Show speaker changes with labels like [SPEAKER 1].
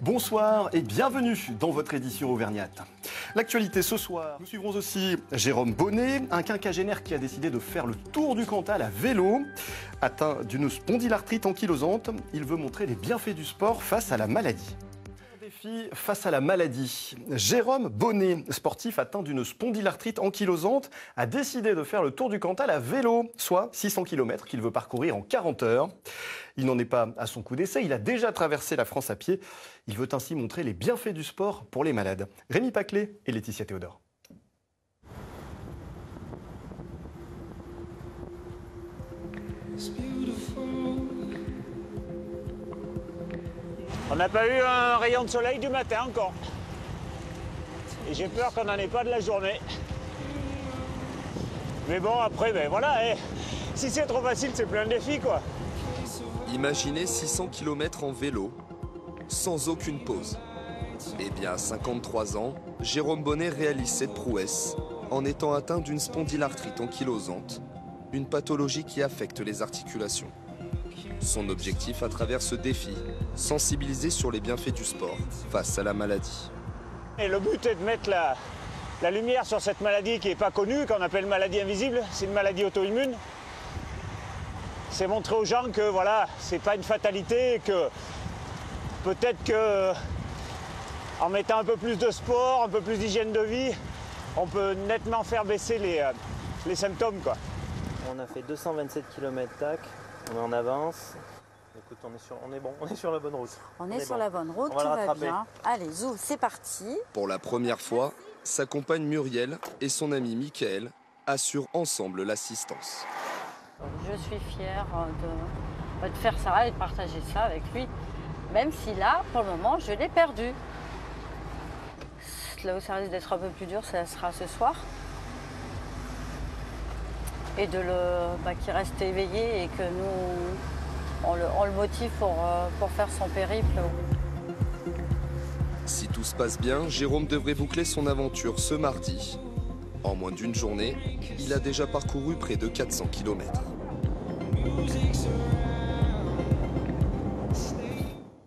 [SPEAKER 1] Bonsoir et bienvenue dans votre édition auvergnate. L'actualité ce soir, nous suivrons aussi Jérôme Bonnet, un quinquagénaire qui a décidé de faire le tour du Cantal à vélo. Atteint d'une spondylarthrite ankylosante, il veut montrer les bienfaits du sport face à la maladie. Défi face à la maladie. Jérôme Bonnet, sportif atteint d'une spondylarthrite ankylosante, a décidé de faire le tour du Cantal à vélo, soit 600 km qu'il veut parcourir en 40 heures. Il n'en est pas à son coup d'essai, il a déjà traversé la France à pied. Il veut ainsi montrer les bienfaits du sport pour les malades. Rémi Paclet et Laetitia Théodore.
[SPEAKER 2] On n'a pas eu un rayon de soleil du matin encore. Et j'ai peur qu'on n'en ait pas de la journée. Mais bon, après, ben voilà, si c'est trop facile, c'est plein de défis, quoi.
[SPEAKER 3] Imaginez 600 km en vélo, sans aucune pause. Eh bien, à 53 ans, Jérôme Bonnet réalise cette prouesse en étant atteint d'une spondylarthrite ankylosante, une pathologie qui affecte les articulations. Son objectif à travers ce défi, sensibiliser sur les bienfaits du sport face à la maladie.
[SPEAKER 2] Et le but est de mettre la lumière sur cette maladie qui n'est pas connue, qu'on appelle maladie invisible. C'est une maladie auto-immune. C'est montrer aux gens que voilà, c'est pas une fatalité, que peut-être que en mettant un peu plus de sport, un peu plus d'hygiène de vie, on peut nettement faire baisser les symptômes, quoi.
[SPEAKER 4] On a fait 227 km tac, on est en avance. Écoute, on est bon, on est sur la bonne route.
[SPEAKER 5] On est sur la bonne route,
[SPEAKER 4] tout
[SPEAKER 5] va bien. Allez, zou, c'est parti.
[SPEAKER 3] Pour la première fois, sa compagne Muriel et son ami Michael assurent ensemble l'assistance.
[SPEAKER 5] Je suis fière de faire ça et de partager ça avec lui, même si là, pour le moment, je l'ai perdu. Là où ça risque d'être un peu plus dur, ça sera ce soir. Et qu'il reste éveillé et que nous, on le motive pour faire son périple.
[SPEAKER 3] Si tout se passe bien, Jérôme devrait boucler son aventure ce mardi. En moins d'une journée, il a déjà parcouru près de 400 km.